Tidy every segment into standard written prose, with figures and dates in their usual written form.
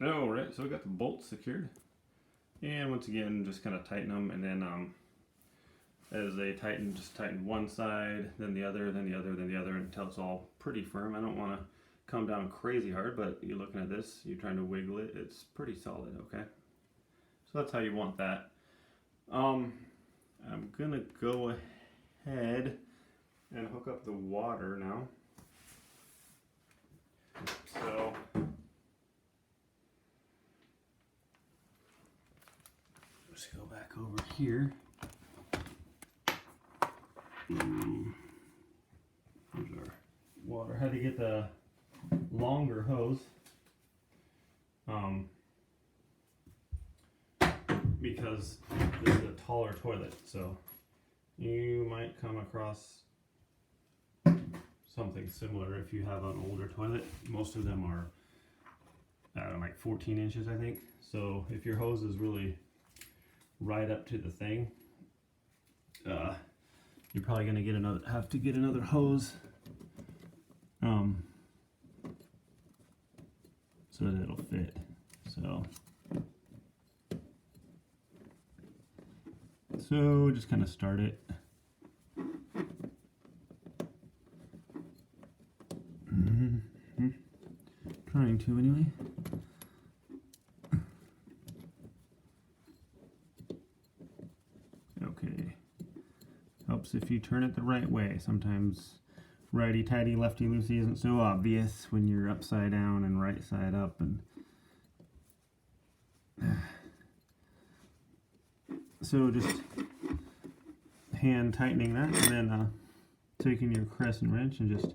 Alright, so we got the bolts secured. And once again, just kind of tighten them, and then as they tighten, just tighten one side, then the other, then the other, then the other, until it's all pretty firm. I don't want to come down crazy hard, but you're looking at this, you're trying to wiggle it, it's pretty solid, okay? So that's how you want that. I'm gonna go ahead and hook up the water now. So let's go back over here. Here's our water. I had to get the longer hose because this is a taller toilet, so you might come across something similar if you have an older toilet. Most of them are like 14 inches, I think. So if your hose is really right up to the thing, you're probably gonna have to get another hose so that it'll fit. So just kind of start it. Trying to anyway. Okay. Helps if you turn it the right way. Sometimes righty-tighty, lefty-loosey isn't so obvious when you're upside down and right side up. And so just hand tightening that, and then taking your crescent wrench and just,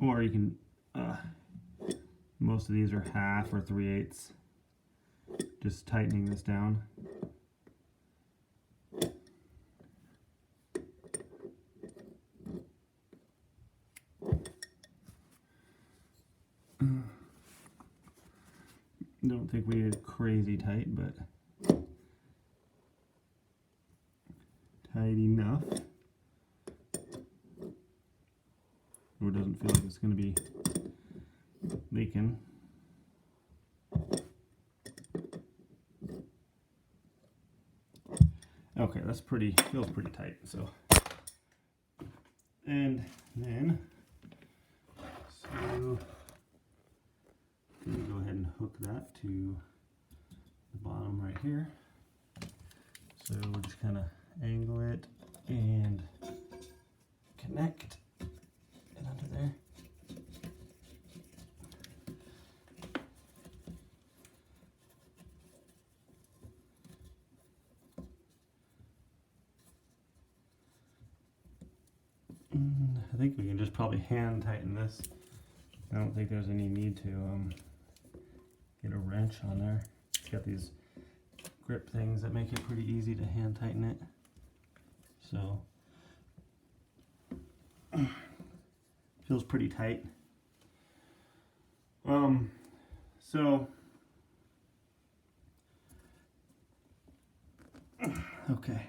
or you can, most of these are 1/2 or 3/8, just tightening this down. Don't think we did crazy tight, but tight enough. Or it doesn't feel like it's going to be leaking. Okay, that's feels pretty tight. So, and then, so go ahead and hook that to the bottom right here. So we'll just kind of angle it and connect it under there. I think we can just probably hand tighten this. I don't think there's any need to get a wrench on there. It's got these grip things that make it pretty easy to hand tighten it. So feels pretty tight. So okay.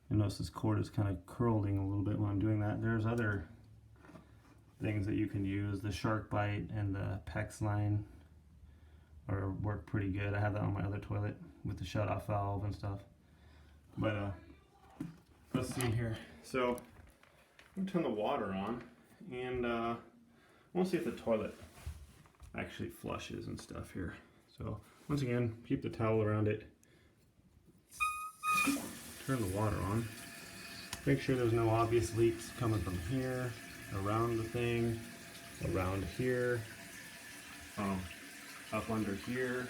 You notice this cord is kind of curling a little bit when I'm doing that. There's other things that you can use. The SharkBite and the PEX line work pretty good. I have that on my other toilet with the shut-off valve and stuff. But let's see here. So I'm gonna turn the water on, and I want to see if the toilet actually flushes and stuff here. So once again, keep the towel around it. Turn the water on. Make sure there's no obvious leaks coming from here, around the thing, around here, up under here.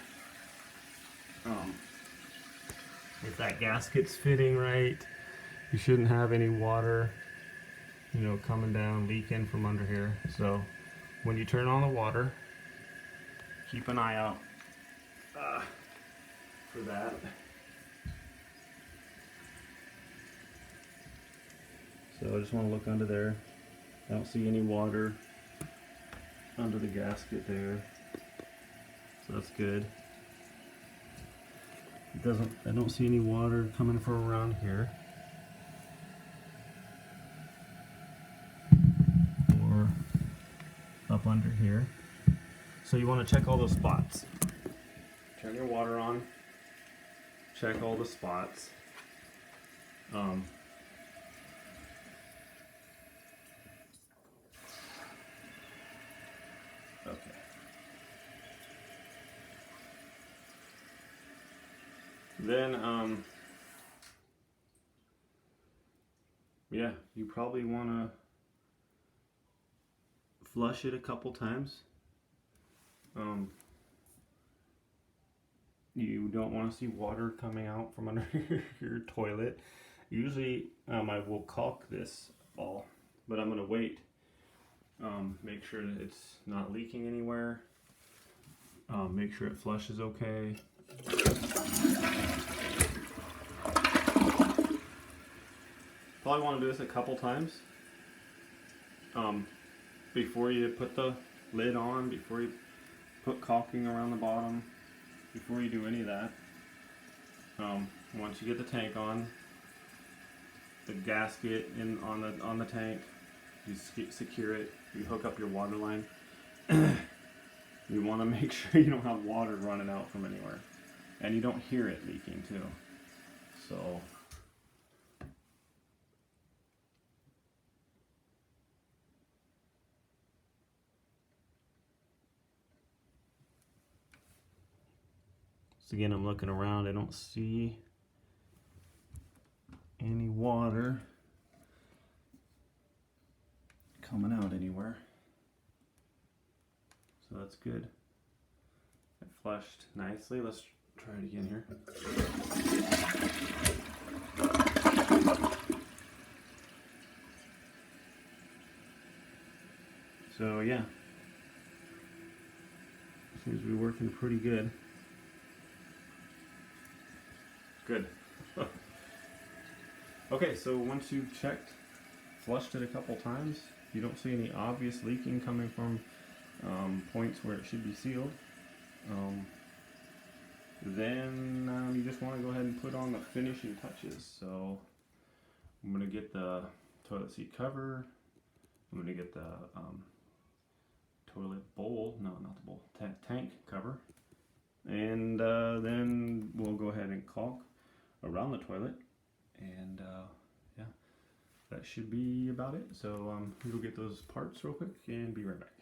If that gasket's fitting right, you shouldn't have any water, coming down, leaking from under here. So when you turn on the water, keep an eye out for that. So I just want to look under there. I don't see any water under the gasket there, so that's good. I don't see any water coming from around here or up under here. So you want to check all those spots. Turn your water on. Check all the spots. Okay. Then, yeah, you probably want to flush it a couple times. You don't want to see water coming out from under your toilet. Usually, I will caulk this ball, but I'm going to wait. Make sure that it's not leaking anywhere. Make sure it flushes okay. Probably want to do this a couple times before you put the lid on, before you put caulking around the bottom, before you do any of that. Once you get the tank on, the gasket on the tank, you secure it. You hook up your water line. You want to make sure you don't have water running out from anywhere, and you don't hear it leaking too. So. So again, I'm looking around, I don't see any water coming out anywhere. So that's good. It flushed nicely. Let's try it again here. So yeah, seems to be working pretty good. Good. Okay, so once you've checked, flushed it a couple times, you don't see any obvious leaking coming from points where it should be sealed, then you just want to go ahead and put on the finishing touches. So I'm going to get the toilet seat cover, I'm going to get the toilet bowl, no, not the bowl, tank cover, and then we'll go ahead and caulk around the toilet, and yeah, that should be about it. So we'll get those parts real quick and be right back.